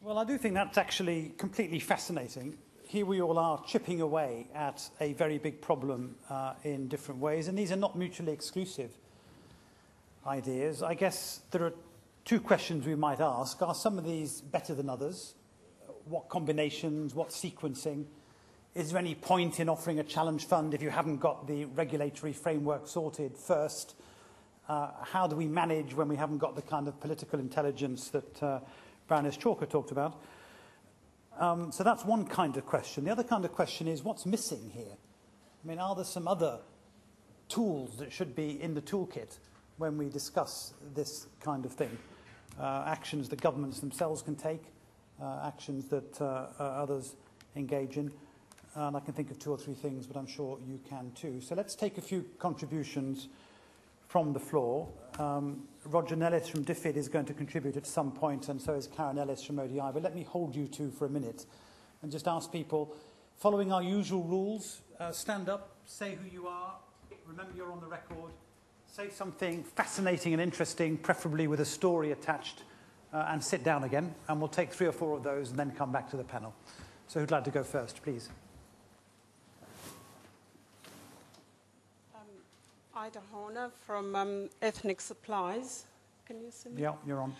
Well, I do think that's actually completely fascinating. Here we all are chipping away at a very big problem in different ways, and these are not mutually exclusive ideas. I guess there are two questions we might ask. Are some of these better than others? What combinations, what sequencing? Is there any point in offering a challenge fund if you haven't got the regulatory framework sorted first? How do we manage when we haven't got the kind of political intelligence that Baroness Chalke talked about? So that's one kind of question. The other kind of question is, what's missing here? I mean, are there some other tools that should be in the toolkit when we discuss this kind of thing? Actions that governments themselves can take, actions that others engage in. And I can think of two or three things, but I'm sure you can too. So let's take a few contributions from the floor. Roger Nellis from DFID is going to contribute at some point, and so is Karen Ellis from ODI. But let me hold you two for a minute and just ask people, following our usual rules, stand up, say who you are, remember you're on the record, say something fascinating and interesting, preferably with a story attached, and sit down again. And we'll take 3 or 4 of those and then come back to the panel. So who'd like to go first, please? Ida Horner from Ethnic Supplies. Can you see me? Yeah, you're on.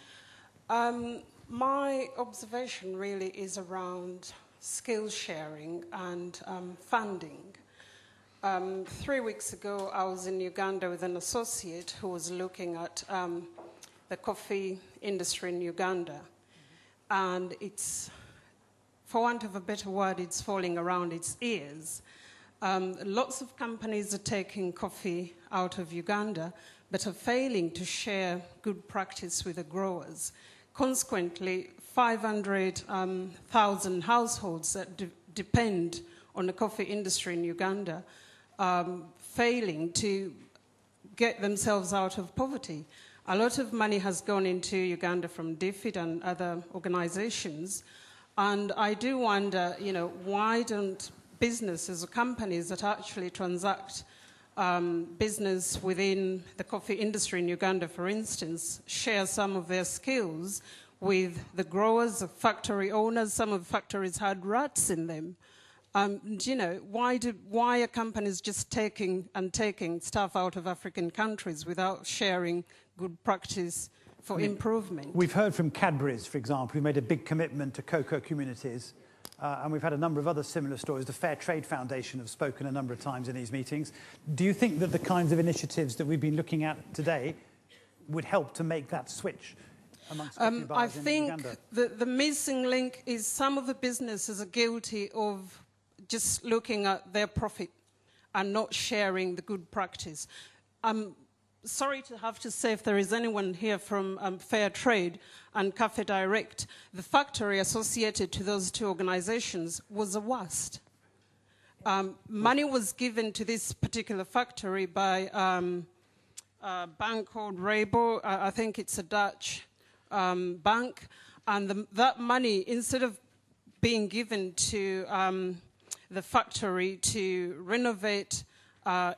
My observation really is around skill sharing and funding. 3 weeks ago, I was in Uganda with an associate who was looking at the coffee industry in Uganda. And it's, for want of a better word, it's falling around its ears. Lots of companies are taking coffee out of Uganda, but are failing to share good practice with the growers. Consequently, 500,000 households that depend on the coffee industry in Uganda failing to get themselves out of poverty. A lot of money has gone into Uganda from DFID and other organizations, and I do wonder, why don't businesses or companies that actually transact business within the coffee industry in Uganda, for instance, share some of their skills with the growers, the factory owners? Some of the factories had rats in them. Why are companies just taking stuff out of African countries without sharing good practice for improvement? We've heard from Cadbury's, for example, who made a big commitment to cocoa communities. And we've had a number of other similar stories. The Fair Trade Foundation have spoken a number of times in these meetings. Do you think that the kinds of initiatives that we've been looking at today would help to make that switch amongst coffee buyers in Uganda? I think the missing link is some of the businesses are guilty of just looking at their profit and not sharing the good practice. I'm sorry to have to say, if there is anyone here from Fair Trade and Cafe Direct, the factory associated to those two organizations was a worst. Money was given to this particular factory by a bank called Rabo. I think it's a Dutch bank. And that money, instead of being given to the factory to renovate,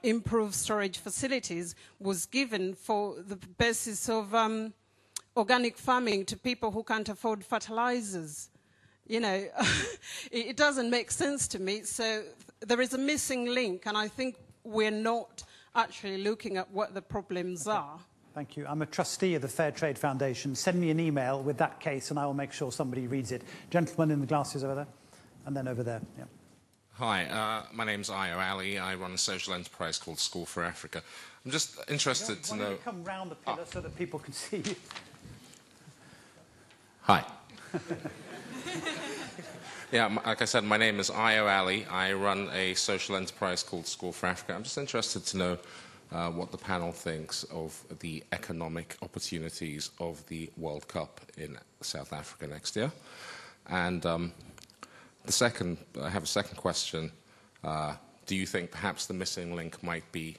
improve storage facilities, was given for the basis of organic farming to people who can't afford fertilizers. It doesn't make sense to me. So there is a missing link, and I think we're not actually looking at what the problems are. Thank you. I'm a trustee of the Fair Trade Foundation. Send me an email with that case, and I will make sure somebody reads it. Gentleman in the glasses over there, and then over there. Yeah. Hi, my name's Ayo Ali. I run a social enterprise called School for Africa. I'm just interested to know... Why don't you come round the pillar so that people can see you? Hi. Yeah, like I said, my name is Ayo Ali. I run a social enterprise called School for Africa. I'm just interested to know what the panel thinks of the economic opportunities of the World Cup in South Africa next year. And I have a second question. Do you think perhaps the missing link might be,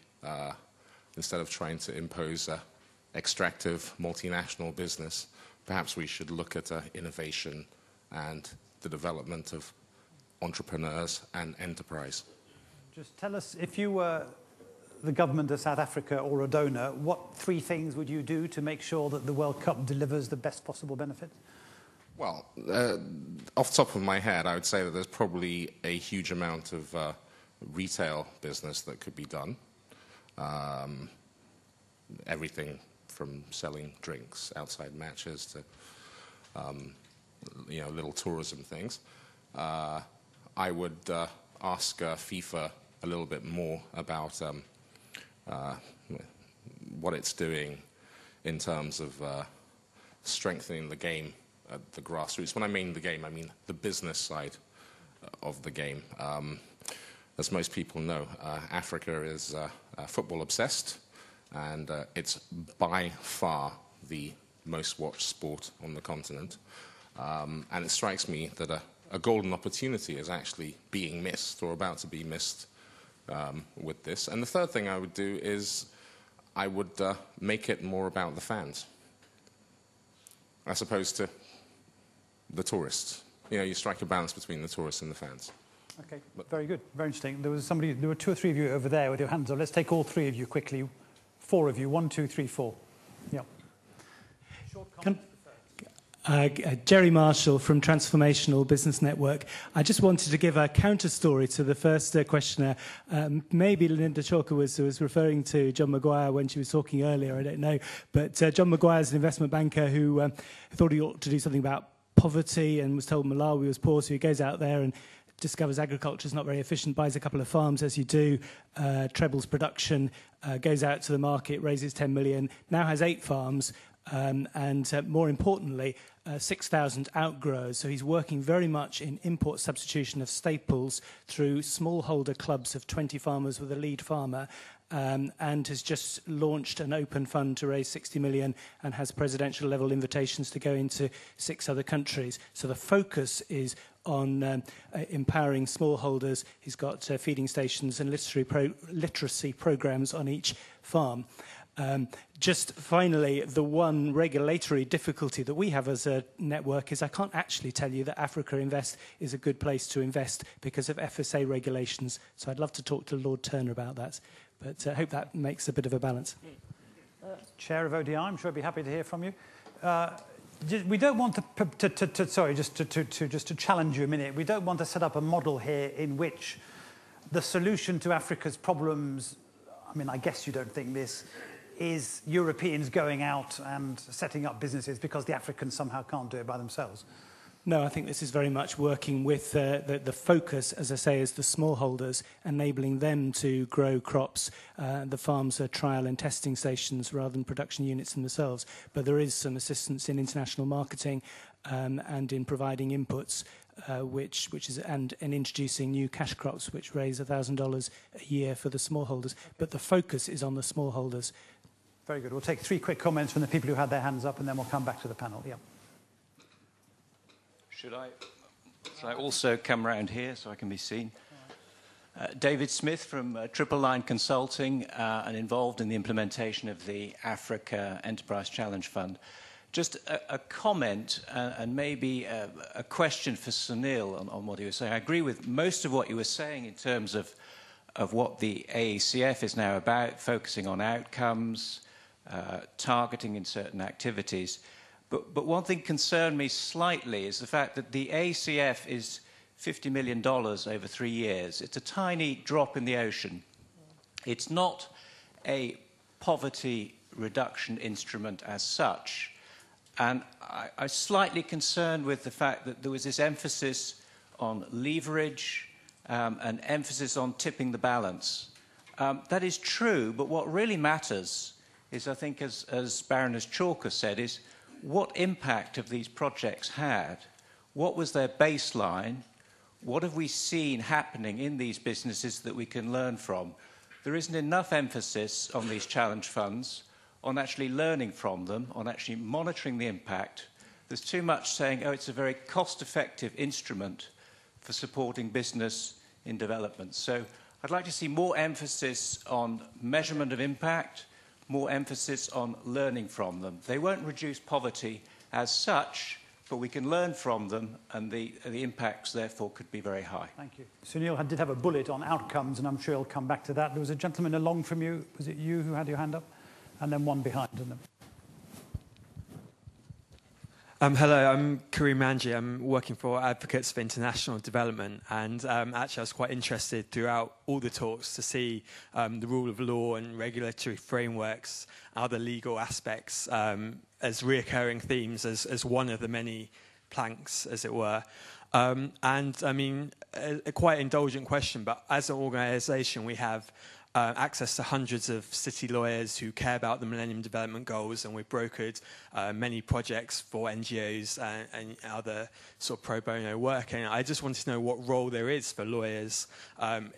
instead of trying to impose an extractive multinational business, perhaps we should look at innovation and the development of entrepreneurs and enterprise? Just tell us, if you were the government of South Africa or a donor, what 3 things would you do to make sure that the World Cup delivers the best possible benefit? Well, off the top of my head, I would say that there's probably a huge amount of retail business that could be done. Everything from selling drinks outside matches to, little tourism things. I would ask FIFA a little bit more about what it's doing in terms of strengthening the game at the grassroots. When I mean the game, I mean the business side of the game. As most people know, Africa is football obsessed, and it's by far the most watched sport on the continent. And it strikes me that a golden opportunity is actually being missed or about to be missed with this. And the third thing I would do is I would make it more about the fans as opposed to the tourists. You strike a balance between the tourists and the fans. Okay, very good, very interesting. There were 2 or 3 of you over there with your hands up. Let's take all 3 of you quickly. 4 of you, 1, 2, 3, 4. Yeah. Short comment. Jerry Marshall from Transformational Business Network. I just wanted to give a counter story to the first questioner. Maybe Linda Chalke was referring to John Maguire when she was talking earlier, I don't know. But John Maguire is an investment banker who thought he ought to do something about poverty and was told Malawi was poor, so he goes out there and discovers agriculture is not very efficient, buys a couple of farms as you do, trebles production, goes out to the market, raises 10 million, now has 8 farms, and more importantly, 6,000 outgrowers. So he's working very much in import substitution of staples through smallholder clubs of 20 farmers with a lead farmer, and has just launched an open fund to raise 60 million and has presidential level invitations to go into 6 other countries. So the focus is on empowering smallholders. He's got feeding stations and literacy programs on each farm. Just finally, the one regulatory difficulty that we have as a network is I can't actually tell you that Africa Invest is a good place to invest because of FSA regulations. So I'd love to talk to Lord Turner about that. But I hope that makes a bit of a balance. Chair of ODI, I'm sure I'd be happy to hear from you. We don't want to challenge you a minute. We don't want to set up a model here in which the solution to Africa's problems, I mean, I guess you don't think this, is Europeans going out and setting up businesses because the Africans somehow can't do it by themselves. No, I think this is very much working with the focus, as I say, is the smallholders, enabling them to grow crops. The farms are trial and testing stations rather than production units themselves. But there is some assistance in international marketing and in providing inputs, which is and introducing new cash crops, which raise $1,000 a year for the smallholders. But the focus is on the smallholders. Very good. We'll take 3 quick comments from the people who had their hands up, and then we'll come back to the panel. Yeah. Should I also come round here so I can be seen? David Smith from Triple Line Consulting and involved in the implementation of the Africa Enterprise Challenge Fund. Just a comment and maybe a question for Sunil on what he was saying. I agree with most of what you were saying in terms of what the AECF is now about, focusing on outcomes, targeting in certain activities. But one thing concerned me slightly is the fact that the ACF is $50 million over 3 years. It's a tiny drop in the ocean. It's not a poverty reduction instrument as such. And I'm slightly concerned with the fact that there was this emphasis on leverage and emphasis on tipping the balance. That is true, but what really matters is, I think, as Baroness Chalke said, is what impact have these projects had? What was their baseline? What have we seen happening in these businesses that we can learn from? There isn't enough emphasis on these challenge funds, on actually learning from them, on actually monitoring the impact. There's too much saying, oh, it's a very cost-effective instrument for supporting business in development. So I'd like to see more emphasis on measurement of impact, more emphasis on learning from them. They won't reduce poverty as such, but we can learn from them, and the impacts, therefore, could be very high. Thank you. Sunil did have a bullet on outcomes, and I'm sure he'll come back to that. There was a gentleman along from you. Was it you who had your hand up? And then one behind. Hello, I'm Kareem Manji. I'm working for Advocates for International Development, and actually I was quite interested throughout all the talks to see the rule of law and regulatory frameworks, other legal aspects as reoccurring themes, as one of the many planks, as it were. And I mean, a quite indulgent question, but as an organisation, we have access to hundreds of city lawyers who care about the Millennium Development Goals, and we've brokered many projects for NGOs and other sort of pro bono work. And I just wanted to know what role there is for lawyers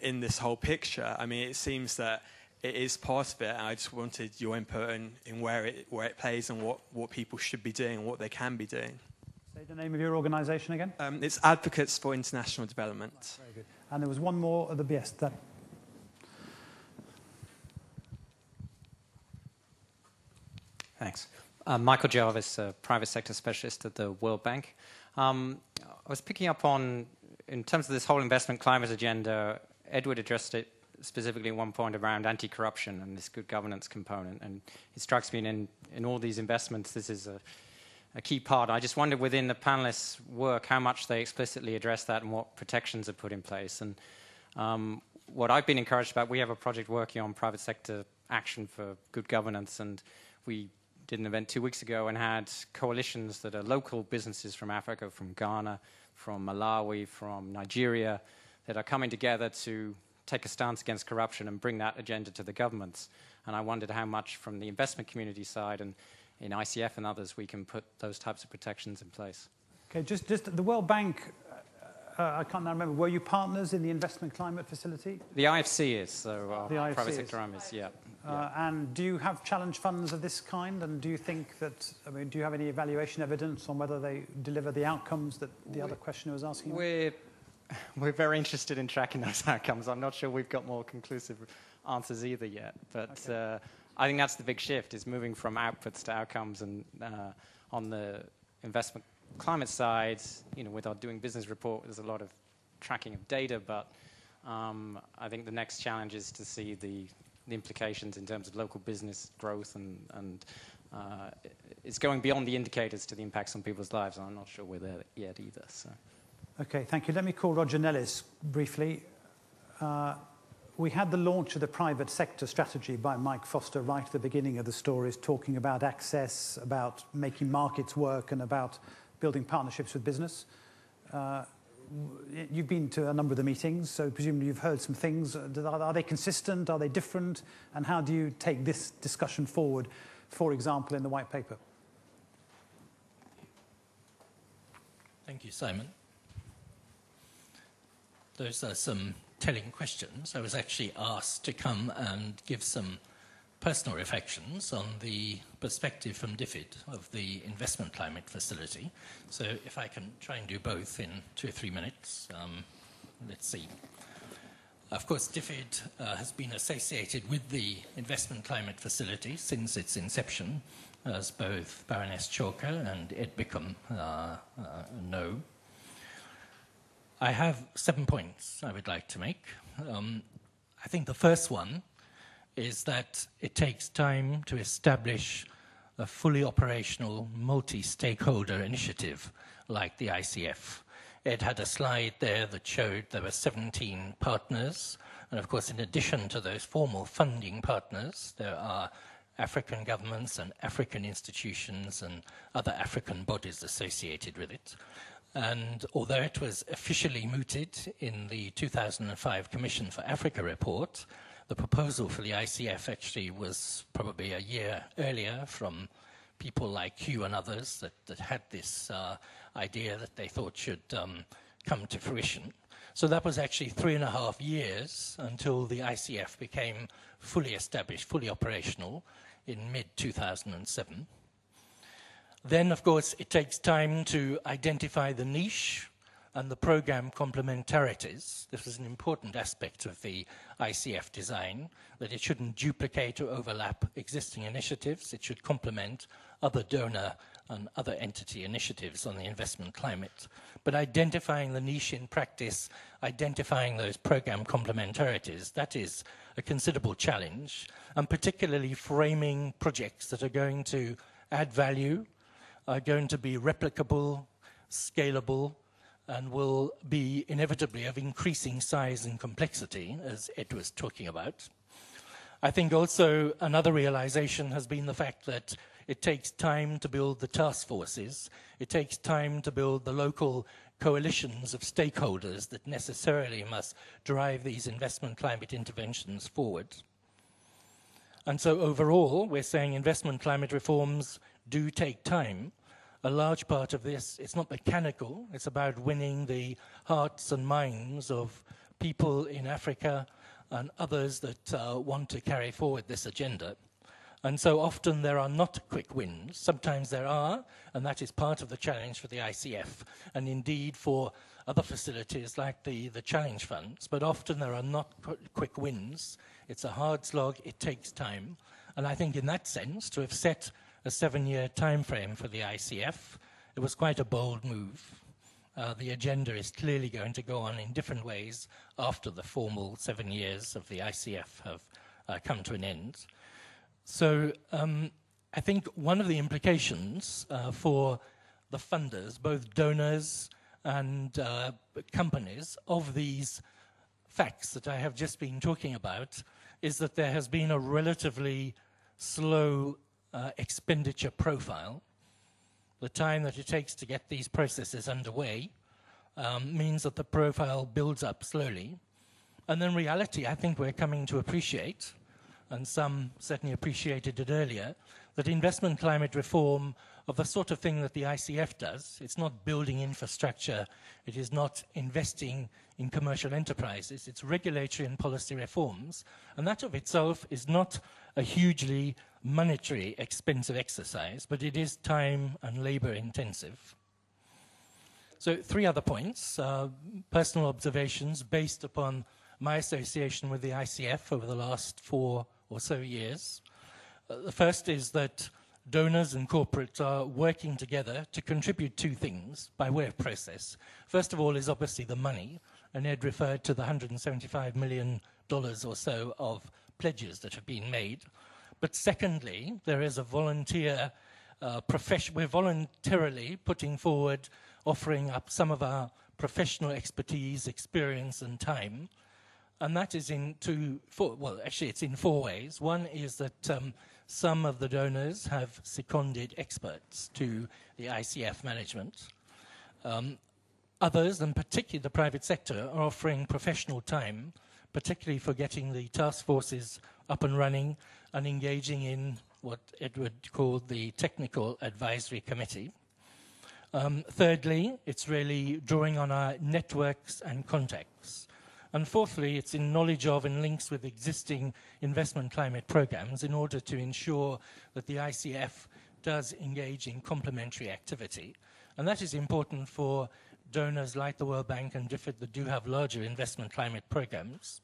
in this whole picture. I mean, it seems that it is part of it, and I just wanted your input in where it plays and what people should be doing and what they can be doing. Say the name of your organisation again. It's Advocates for International Development. Very good. And there was one more at the BS. Thanks. Michael Jarvis, a private sector specialist at the World Bank. I was picking up on, in terms of this whole investment climate agenda, Edward addressed it specifically at one point around anti-corruption and this good governance component. And it strikes me in all these investments, this is a key part. I just wonder within the panelists' work how much they explicitly address that and what protections are put in place. And what I've been encouraged about, we have a project working on private sector action for good governance, and we did an event 2 weeks ago and had coalitions that are local businesses from Africa, from Ghana, from Malawi, from Nigeria, that are coming together to take a stance against corruption and bring that agenda to the governments. And I wondered how much from the investment community side and in ICF and others we can put those types of protections in place. Okay, just the World Bank, I can't now remember, were you partners in the investment climate facility? The IFC is, so our the IFC private sector arm is, yeah. And do you have challenge funds of this kind? And do you think that, I mean, do you have any evaluation evidence on whether they deliver the outcomes that the other questioner was asking? We're very interested in tracking those outcomes. I'm not sure we've got more conclusive answers either yet. But okay. I think that's the big shift, is moving from outputs to outcomes. And on the investment climate side, you know, with our doing business report, there's a lot of tracking of data. But I think the next challenge is to see the implications in terms of local business growth, and it's going beyond the indicators to the impacts on people's lives, and I'm not sure we're there yet either. So. Okay, thank you. Let me call Roger Nellis briefly. We had the launch of the private sector strategy by Mike Foster right at the beginning of the stories, talking about access, about making markets work, and about building partnerships with business. You've been to a number of the meetings, so presumably you've heard some things. Are they consistent? Are they different? And how do you take this discussion forward, for example, in the white paper? Thank you, Simon. Those are some telling questions. I was actually asked to come and give some personal reflections on the perspective from DFID of the Investment Climate Facility. So if I can try and do both in 2 or 3 minutes, let's see. Of course, DFID has been associated with the Investment Climate Facility since its inception, as both Baroness Chalke and Ed Bickham know. I have 7 points I would like to make. I think the first one is that it takes time to establish a fully operational multi-stakeholder initiative like the ICF. Ed had a slide there that showed there were 17 partners, and of course in addition to those formal funding partners, there are African governments and African institutions and other African bodies associated with it. And although it was officially mooted in the 2005 Commission for Africa report, the proposal for the ICF actually was probably a year earlier from people like Hugh and others that had this idea that they thought should come to fruition. So that was actually 3.5 years until the ICF became fully established, fully operational in mid-2007. Then, of course, it takes time to identify the niche and the program complementarities. This was an important aspect of the ICF design, that it shouldn't duplicate or overlap existing initiatives. It should complement other donor and other entity initiatives on the investment climate. But identifying the niche in practice, identifying those program complementarities, that is a considerable challenge, and particularly framing projects that are going to add value, are going to be replicable, scalable, and will be inevitably of increasing size and complexity, as Ed was talking about. I think also another realization has been the fact that it takes time to build the task forces. It takes time to build the local coalitions of stakeholders that necessarily must drive these investment climate interventions forward. And so overall, we're saying investment climate reforms do take time. A large part of this, it's not mechanical, it's about winning the hearts and minds of people in Africa and others that want to carry forward this agenda. And so often there are not quick wins. Sometimes there are, and that is part of the challenge for the ICF, and indeed for other facilities like the Challenge Funds. But often there are not quick wins. It's a hard slog, it takes time. And I think in that sense, to have set a 7-year time frame for the ICF, it was quite a bold move. The agenda is clearly going to go on in different ways after the formal 7 years of the ICF have come to an end. So I think one of the implications for the funders, both donors and companies, of these facts that I have just been talking about is that there has been a relatively slow expenditure profile. The time that it takes to get these processes underway means that the profile builds up slowly. And then reality, I think we're coming to appreciate, and some certainly appreciated it earlier, that investment climate reform of the sort of thing that the ICF does, it's not building infrastructure, it is not investing in commercial enterprises, it's regulatory and policy reforms, and that of itself is not a hugely monetary expensive exercise, but it is time and labor intensive. So 3 other points, personal observations based upon my association with the ICF over the last 4 or so years. The first is that donors and corporates are working together to contribute 2 things by way of process. First of all is obviously the money, and Ed referred to the $175 million or so of pledges that have been made. But secondly, there is a volunteer we're voluntarily putting forward, offering up some of our professional expertise, experience, and time. And that is it's in 4 ways. One is that some of the donors have seconded experts to the ICF management. Others, and particularly the private sector, are offering professional time, particularly for getting the task forces up and running and engaging in what Edward called the Technical Advisory Committee. Thirdly, it's really drawing on our networks and contacts. And fourthly, it's in knowledge of and links with existing investment climate programs in order to ensure that the ICF does engage in complementary activity. And that is important for donors like the World Bank and DFID that do have larger investment climate programs.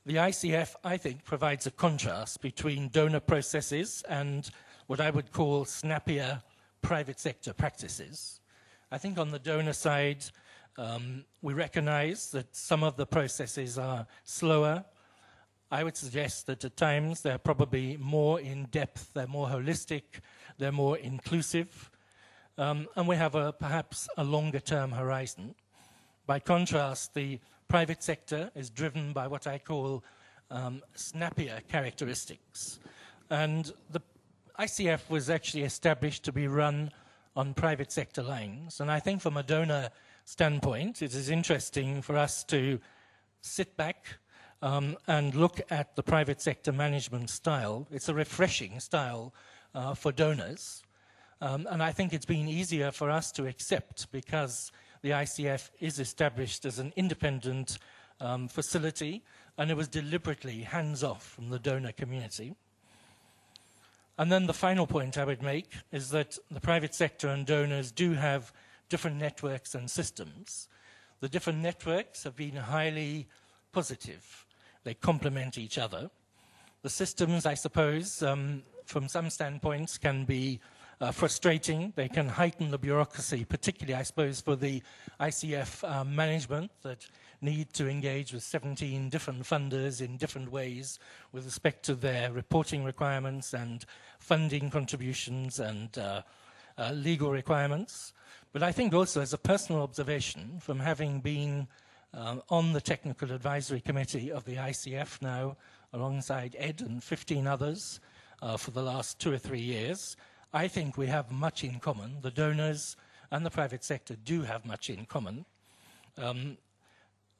The ICF, I think, provides a contrast between donor processes and what I would call snappier private sector practices. I think on the donor side, we recognize that some of the processes are slower. I would suggest that at times they're probably more in depth, they're more holistic, they're more inclusive, and we have perhaps a longer term horizon. By contrast, the private sector is driven by what I call snappier characteristics. And the ICF was actually established to be run on private sector lines. And I think from a donor standpoint, it is interesting for us to sit back and look at the private sector management style. It's a refreshing style for donors. And I think it's been easier for us to accept because the ICF is established as an independent facility, and it was deliberately hands-off from the donor community. And then the final point I would make is that the private sector and donors do have different networks and systems. The different networks have been highly positive. They complement each other. The systems, I suppose, from some standpoints can be frustrating. They can heighten the bureaucracy, particularly, I suppose, for the ICF management that need to engage with 17 different funders in different ways with respect to their reporting requirements and funding contributions and legal requirements. But I think also as a personal observation from having been on the Technical Advisory Committee of the ICF now, alongside Ed and 15 others for the last 2 or 3 years, I think we have much in common. The donors and the private sector do have much in common.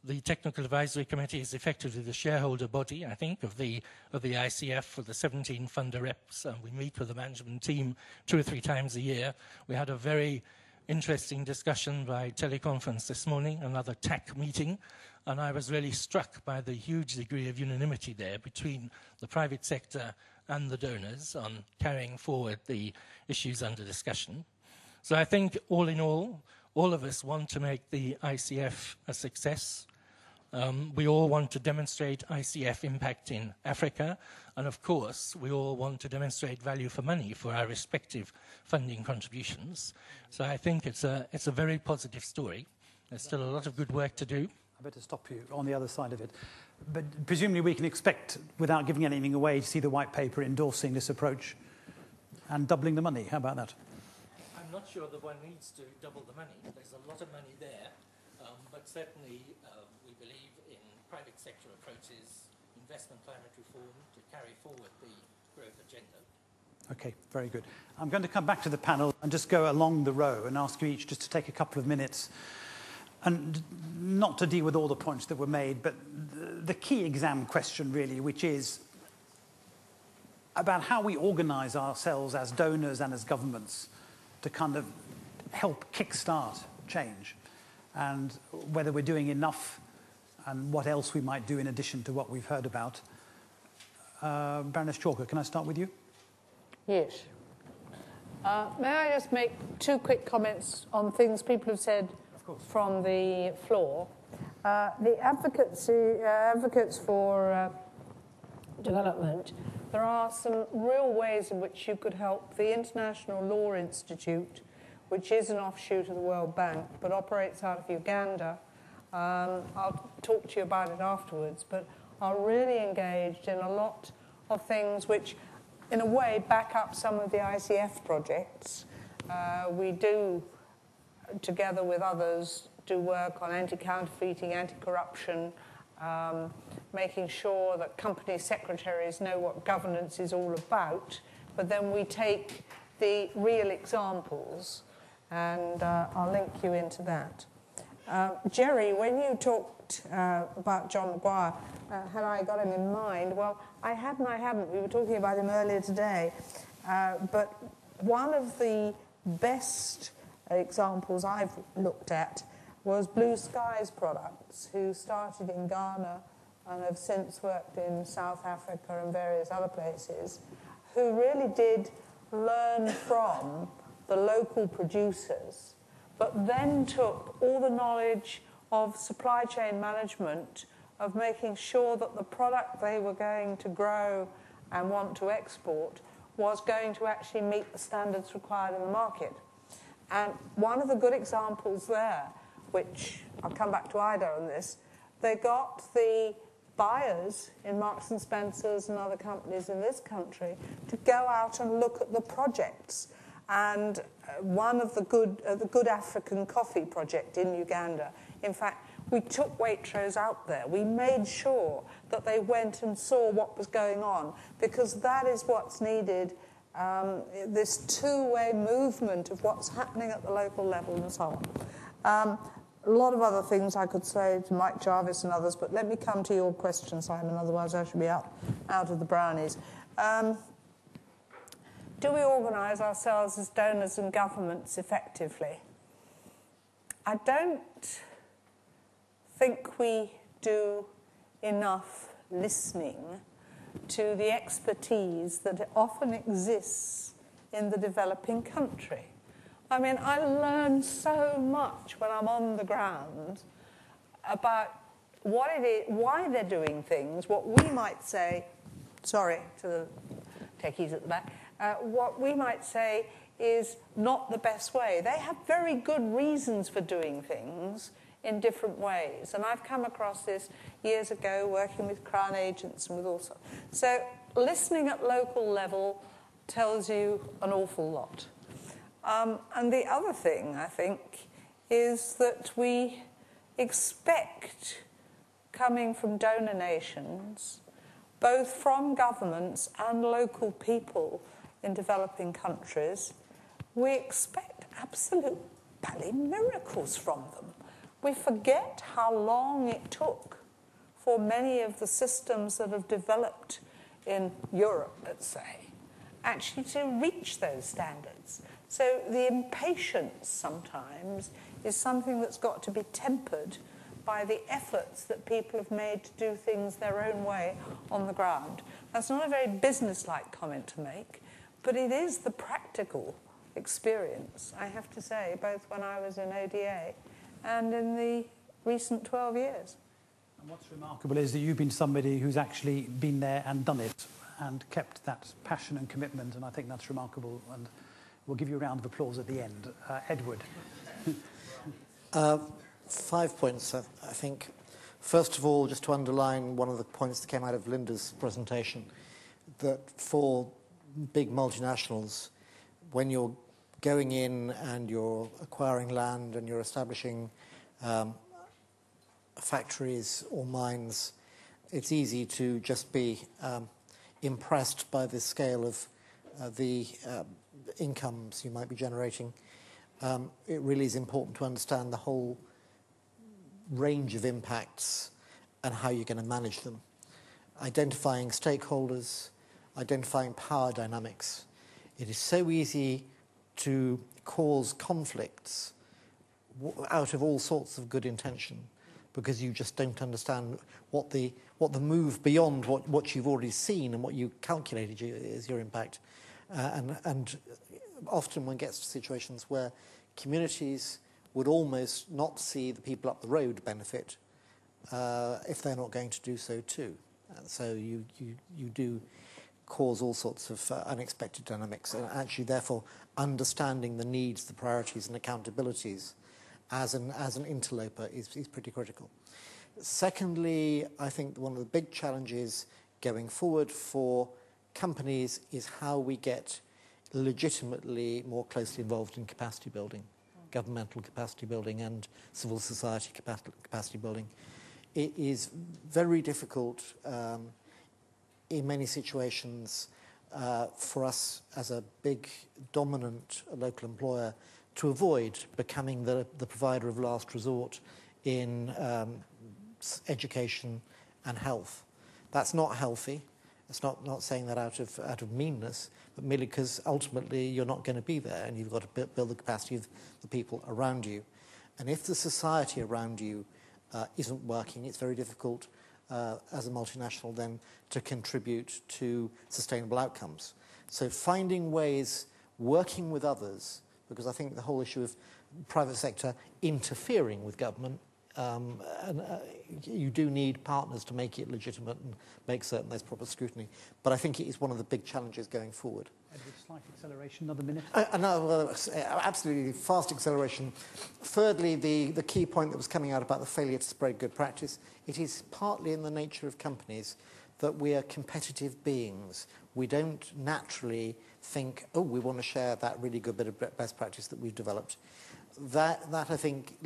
The Technical Advisory Committee is effectively the shareholder body, I think, of the ICF for the 17 funder reps. We meet with the management team 2 or 3 times a year. We had a very interesting discussion by teleconference this morning, another TAC meeting, and I was really struck by the huge degree of unanimity there between the private sector and the donors on carrying forward the issues under discussion. So I think all in all of us want to make the ICF a success. We all want to demonstrate ICF impact in Africa, and of course we all want to demonstrate value for money for our respective funding contributions. So I think it's a very positive story. There's still a lot of good work to do. I better stop you on the other side of it. But presumably we can expect, without giving anything away, to see the white paper endorsing this approach and doubling the money. How about that? I'm not sure that one needs to double the money. There's a lot of money there, but certainly we believe in private sector approaches, investment climate reform to carry forward the growth agenda. Okay, very good. I'm going to come back to the panel and just go along the row and ask you each just to take a couple of minutes and not to deal with all the points that were made, but the key exam question really, which is about how we organise ourselves as donors and as governments to kind of help kickstart change, and whether we're doing enough and what else we might do in addition to what we've heard about. Baroness Chalke, can I start with you? Yes. May I just make 2 quick comments on things people have said from the floor? The advocates for development, there are some real ways in which you could help the International Law Institute, which is an offshoot of the World Bank, but operates out of Uganda. I'll talk to you about it afterwards, but are really engaged in a lot of things which, in a way, back up some of the ICF projects. We do, together with others, do work on anti-counterfeiting, anti-corruption, making sure that company secretaries know what governance is all about, but then we take the real examples, and I'll link you into that. Jerry, when you talked about John Maguire, had I got him in mind? Well, I had and I haven't. We were talking about him earlier today. But one of the best examples I've looked at was Blue Skies Products, who started in Ghana and have since worked in South Africa and various other places, who really did learn from the local producers, but then took all the knowledge of supply chain management, of making sure that the product they were going to grow and want to export was going to actually meet the standards required in the market. And one of the good examples there, which I'll come back to Ida on this, they got the buyers in Marks and Spencer's and other companies in this country to go out and look at the projects. And one of the Good African Coffee project in Uganda, in fact, we took Waitrose out there. We made sure that they went and saw what was going on, because that is what's needed, this two-way movement of what's happening at the local level and so on. A lot of other things I could say to Mike Jarvis and others, but let me come to your question, Simon, otherwise I should be out of the brownies. Do we organise ourselves as donors and governments effectively? I don't think we do enough listening to the expertise that often exists in the developing country. I mean, I learn so much when I'm on the ground about what it is, why they're doing things, what we might say, sorry to the techies at the back, what we might say is not the best way. They have very good reasons for doing things in different ways. And I've come across this years ago working with Crown agents and with all sorts. So listening at local level tells you an awful lot. And the other thing, I think, is that we expect, coming from donor nations, both from governments and local people in developing countries, we expect absolute bally miracles from them. We forget how long it took for many of the systems that have developed in Europe, let's say, actually to reach those standards. So the impatience sometimes is something that's got to be tempered by the efforts that people have made to do things their own way on the ground. That's not a very business-like comment to make, but it is the practical experience, I have to say, both when I was in ODA and in the recent 12 years. And what's remarkable is that you've been somebody who's actually been there and done it and kept that passion and commitment, and I think that's remarkable, and we'll give you a round of applause at the end. Edward. 5 points, I think. First of all, just to underline one of the points that came out of Linda's presentation, that for big multinationals, when you're going in and you're acquiring land and you're establishing factories or mines, it's easy to just be impressed by the scale of the incomes you might be generating. It really is important to understand the whole range of impacts and how you're going to manage them. Identifying stakeholders, identifying power dynamics. It is so easy to cause conflicts out of all sorts of good intention because you just don't understand what the move beyond what you've already seen and what you calculated is your impact. And often one gets to situations where communities would almost not see the people up the road benefit if they're not going to do so too. And so you do cause all sorts of unexpected dynamics, and actually therefore understanding the needs, the priorities and accountabilities as an interloper is pretty critical. Secondly, I think one of the big challenges going forward for companies is how we get legitimately more closely involved in capacity building, governmental capacity building and civil society capacity building. It is very difficult in many situations for us as a big dominant local employer to avoid becoming the provider of last resort in education and health. That's not healthy. It's not saying that out of meanness, but merely because ultimately you're not going to be there and you've got to build the capacity of the people around you. And if the society around you isn't working, it's very difficult as a multinational then to contribute to sustainable outcomes. So finding ways, working with others, because I think the whole issue of private sector interfering with government, you do need partners to make it legitimate and make certain there's proper scrutiny. But I think it is one of the big challenges going forward. Edward, slight acceleration, another minute. No, absolutely fast acceleration. Thirdly, the key point that was coming out about the failure to spread good practice, it is partly in the nature of companies that we are competitive beings. We don't naturally think, oh, we want to share that really good bit of best practice that we've developed. That I think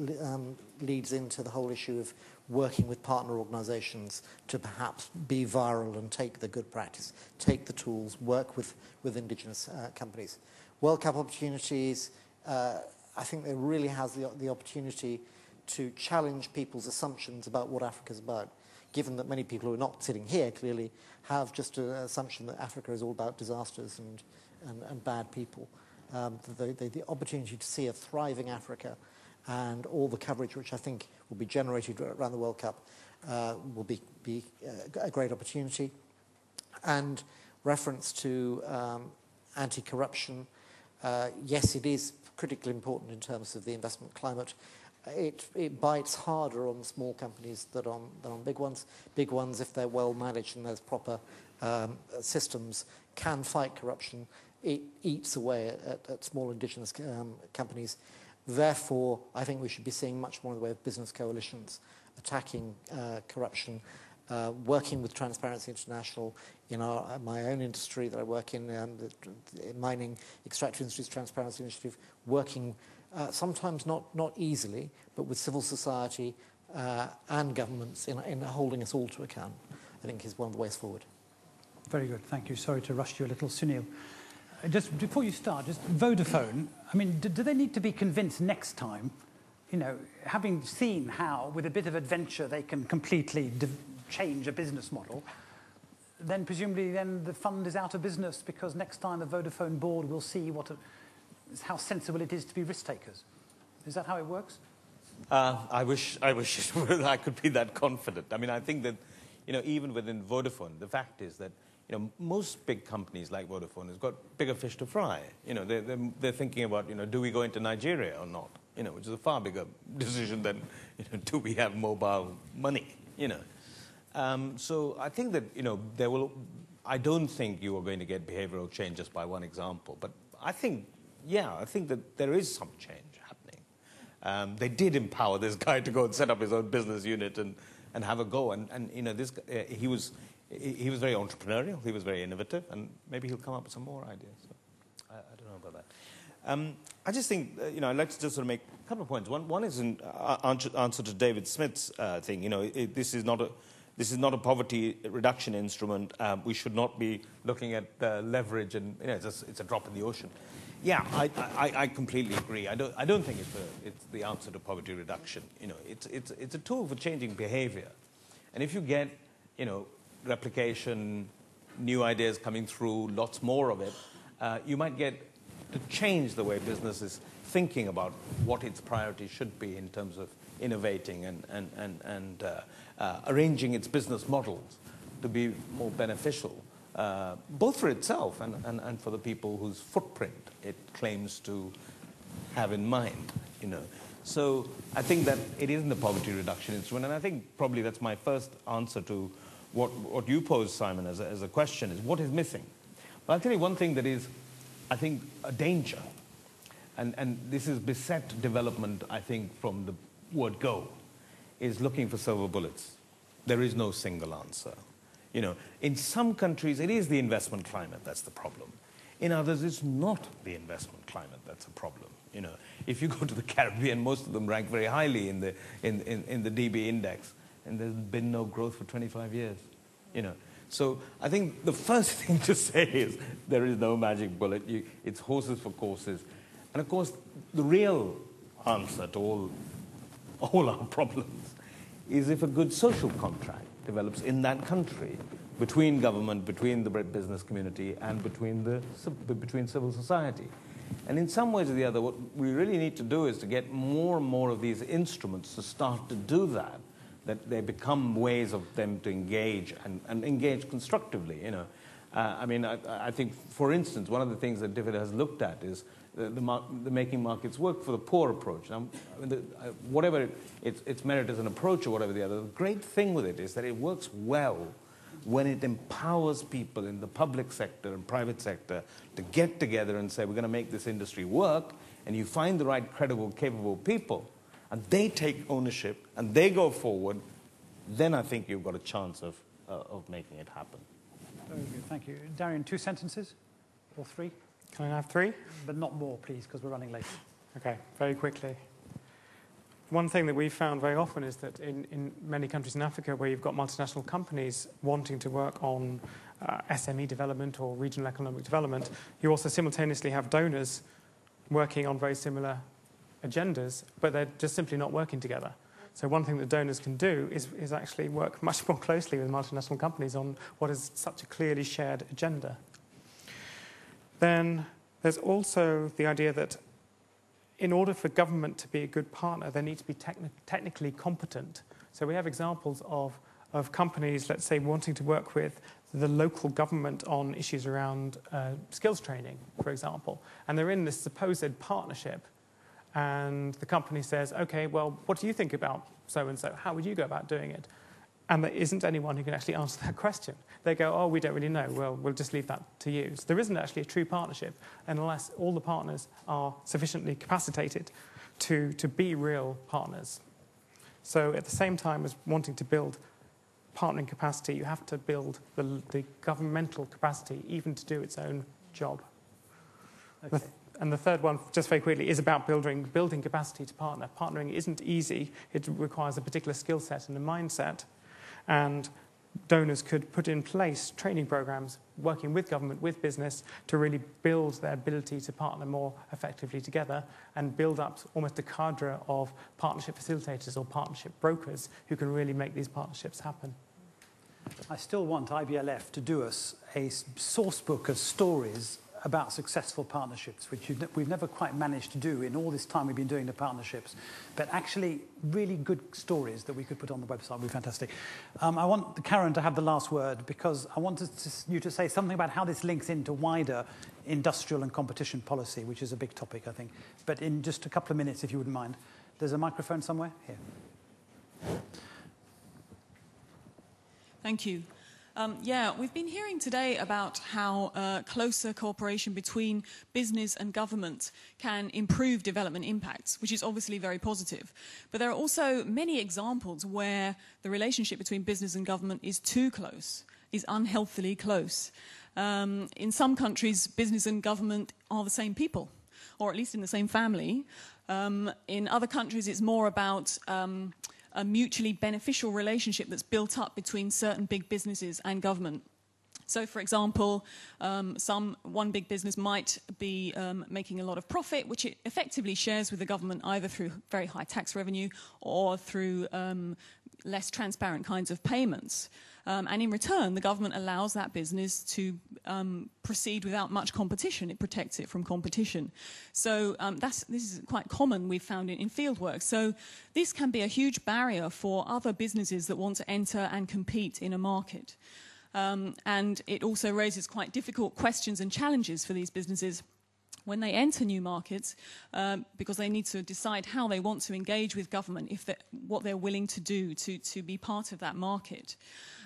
leads into the whole issue of working with partner organisations to perhaps be viral and take the good practice, take the tools, work with indigenous companies. World Cup opportunities, I think there really has the opportunity to challenge people's assumptions about what Africa's about, given that many people who are not sitting here clearly have just an assumption that Africa is all about disasters and bad people. The opportunity to see a thriving Africa and all the coverage which I think will be generated around the World Cup will be a great opportunity. And reference to anti-corruption, yes, it is critically important in terms of the investment climate. It bites harder on small companies than on big ones. Big ones, if they're well managed and there's proper systems, can fight corruption. It eats away at small indigenous companies. Therefore, I think we should be seeing much more in the way of business coalitions attacking corruption working with Transparency International in my own industry that I work in, the mining extractive industries Transparency Initiative, working sometimes not easily, but with civil society and governments in holding us all to account, I think is one of the ways forward. Very good, thank you. Sorry to rush you a little, Sunil. Just before you start, just Vodafone, I mean, do they need to be convinced next time, you know, having seen how, with a bit of adventure, they can completely change a business model, then presumably then the fund is out of business because next time the Vodafone board will see how sensible it is to be risk takers. Is that how it works? I wish I could be that confident. I mean, I think that, you know, even within Vodafone, the fact is that, you know, most big companies like Vodafone has got bigger fish to fry. You know, they're thinking about, you know, do we go into Nigeria or not? You know, which is a far bigger decision than, you know, do we have mobile money? You know, so I think that, you know, I don't think you are going to get behavioral change just by one example, but I think that there is some change happening. They did empower this guy to go and set up his own business unit and have a go, and you know, this he was very entrepreneurial, he was very innovative, and maybe he'll come up with some more ideas. So, I don't know about that. I just think, you know, I'd like to just sort of make a couple of points. One is in answer to David Smith's thing. You know, this is not a poverty reduction instrument. We should not be looking at leverage, and you know, it's a drop in the ocean. Yeah, I completely agree. I don't think it's the answer to poverty reduction. You know, it's a tool for changing behavior, and if you get, you know, replication, new ideas coming through, lots more of it, you might get to change the way business is thinking about what its priorities should be in terms of innovating and arranging its business models to be more beneficial, both for itself and for the people whose footprint it claims to have in mind, you know. So I think that it isn't a poverty reduction instrument, and I think probably that's my first answer to what you posed, Simon, as a question, is what is missing? But I'll tell you one thing that is, I think, a danger, and this is beset development, I think, from the word go, is looking for silver bullets. There is no single answer. You know, in some countries, it is the investment climate that's the problem. In others, it's not the investment climate that's a problem. You know, if you go to the Caribbean, most of them rank very highly in the DB index, and there's been no growth for 25 years. You know, so I think the first thing to say is there is no magic bullet. It's horses for courses, and of course, the real answer to all our problems is if a good social contract develops in that country between government, between the business community, and between civil society. And in some ways or the other, what we really need to do is to get more and more of these instruments to start to do that they become ways of them to engage and engage constructively, you know. I mean, I think, for instance, one of the things that DFID has looked at is the making markets work for the poor approach. Now, I mean, whatever its merit as an approach or whatever the other, the great thing with it is that it works well when it empowers people in the public sector and private sector to get together and say, we're going to make this industry work, and you find the right credible, capable people, and they take ownership and they go forward, then I think you've got a chance of making it happen. Very good, thank you. Darian, 2 sentences or 3? Can I have 3? But not more, please, because we're running late. Okay, very quickly. One thing that we've found very often is that in many countries in Africa where you've got multinational companies wanting to work on SME development or regional economic development, you also simultaneously have donors working on very similar agendas, but they're just simply not working together. So one thing that donors can do is actually work much more closely with multinational companies on what is such a clearly shared agenda. Then there's also the idea that in order for government to be a good partner, they need to be technically competent. So we have examples of companies, let's say, wanting to work with the local government on issues around skills training, for example. And they're in this supposed partnership. And the company says, OK, well, what do you think about so-and-so? How would you go about doing it? And there isn't anyone who can actually answer that question. They go, oh, we don't really know. Well, we'll just leave that to you. So there isn't actually a true partnership unless all the partners are sufficiently capacitated to be real partners. So at the same time as wanting to build partnering capacity, you have to build the governmental capacity even to do its own job. Okay. And the third one, just very quickly, is about building capacity to partner. Partnering isn't easy. It requires a particular skill set and a mindset. And donors could put in place training programs working with government, with business, to really build their ability to partner more effectively together and build up almost a cadre of partnership facilitators or partnership brokers who can really make these partnerships happen. I still want IBLF to do us a source book of stories about successful partnerships, which we've never quite managed to do in all this time we've been doing the partnerships, but actually really good stories that we could put on the website would be fantastic. I want Karen to have the last word because I wanted you to say something about how this links into wider industrial and competition policy, which is a big topic, I think. But in just a couple of minutes, if you wouldn't mind. There's a microphone somewhere? Here. Thank you. Yeah, we've been hearing today about how closer cooperation between business and government can improve development impacts, which is obviously very positive. But there are also many examples where the relationship between business and government is too close, is unhealthily close. In some countries, business and government are the same people, or at least in the same family. In other countries, it's more about a mutually beneficial relationship that's built up between certain big businesses and government. So, for example, one big business might be making a lot of profit, which it effectively shares with the government either through very high tax revenue or through less transparent kinds of payments. And in return, the government allows that business to proceed without much competition. It protects it from competition. So this is quite common, we've found in fieldwork. So this can be a huge barrier for other businesses that want to enter and compete in a market. And it also raises quite difficult questions and challenges for these businesses when they enter new markets, because they need to decide how they want to engage with government, what they're willing to do to be part of that market.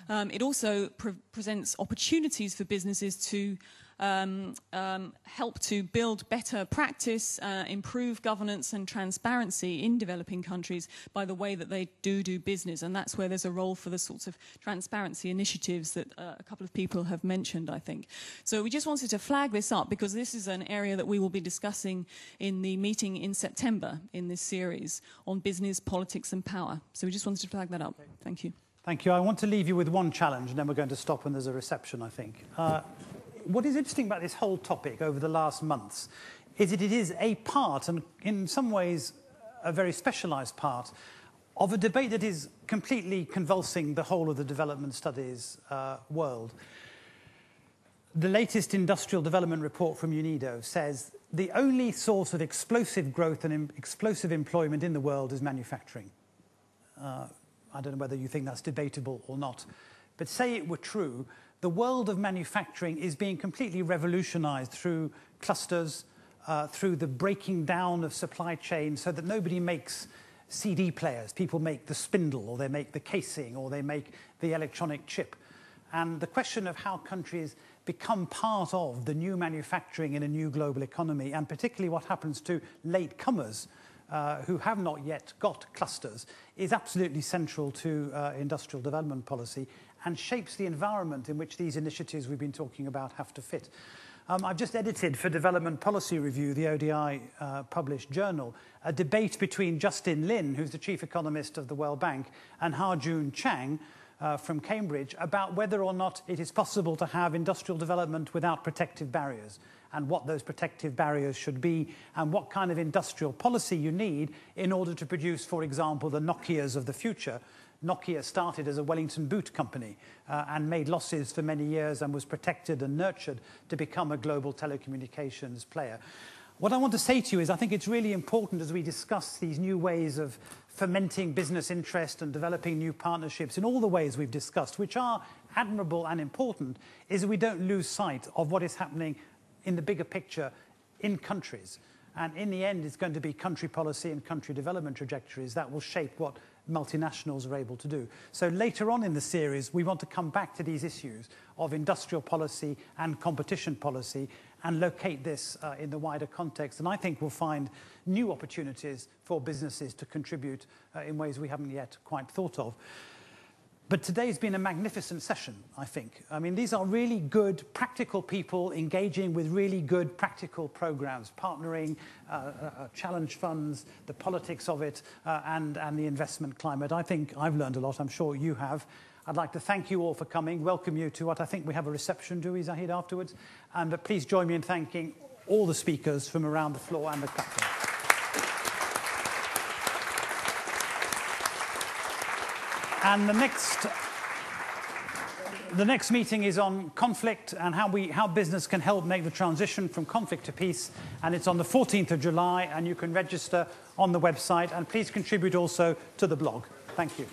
It also presents opportunities for businesses to help to build better practice, improve governance and transparency in developing countries by the way that they do business. And that's where there's a role for the sorts of transparency initiatives that a couple of people have mentioned, I think. So we just wanted to flag this up because this is an area that we will be discussing in the meeting in September in this series on business, politics and power. So we just wanted to flag that up. Okay. Thank you. Thank you. I want to leave you with one challenge, and then we're going to stop when there's a reception, I think. What is interesting about this whole topic over the last months is that it is a part, and in some ways a very specialised part, of a debate that is completely convulsing the whole of the development studies world. The latest industrial development report from UNIDO says the only source of explosive growth and explosive employment in the world is manufacturing. I don't know whether you think that's debatable or not, but say it were true, the world of manufacturing is being completely revolutionized through clusters, through the breaking down of supply chains so that nobody makes CD players. People make the spindle, or they make the casing, or they make the electronic chip. And the question of how countries become part of the new manufacturing in a new global economy, and particularly what happens to latecomers who have not yet got clusters, is absolutely central to industrial development policy and shapes the environment in which these initiatives we've been talking about have to fit. I've just edited for Development Policy Review, the ODI published journal, a debate between Justin Lin, who's the chief economist of the World Bank, and Ha-Joon Chang from Cambridge about whether or not it is possible to have industrial development without protective barriers, and what those protective barriers should be, and what kind of industrial policy you need in order to produce, for example, the Nokias of the future. Nokia started as a Wellington boot company and made losses for many years and was protected and nurtured to become a global telecommunications player. What I want to say to you is I think it's really important as we discuss these new ways of fermenting business interest and developing new partnerships in all the ways we've discussed, which are admirable and important, is that we don't lose sight of what is happening in the bigger picture in countries. And in the end, it's going to be country policy and country development trajectories that will shape what multinationals are able to do. So later on in the series, we want to come back to these issues of industrial policy and competition policy and locate this in the wider context. And I think we'll find new opportunities for businesses to contribute in ways we haven't yet quite thought of. But today's been a magnificent session, I think. I mean, these are really good, practical people engaging with really good, practical programs, partnering, challenge funds, the politics of it, and the investment climate. I think I've learned a lot. I'm sure you have. I'd like to thank you all for coming, welcome you to what I think we have a reception, do we, Zahid, afterwards? And please join me in thanking all the speakers from around the floor and the platform. And the next meeting is on conflict and how business can help make the transition from conflict to peace. And it's on the 14th of July, and you can register on the website. And please contribute also to the blog. Thank you.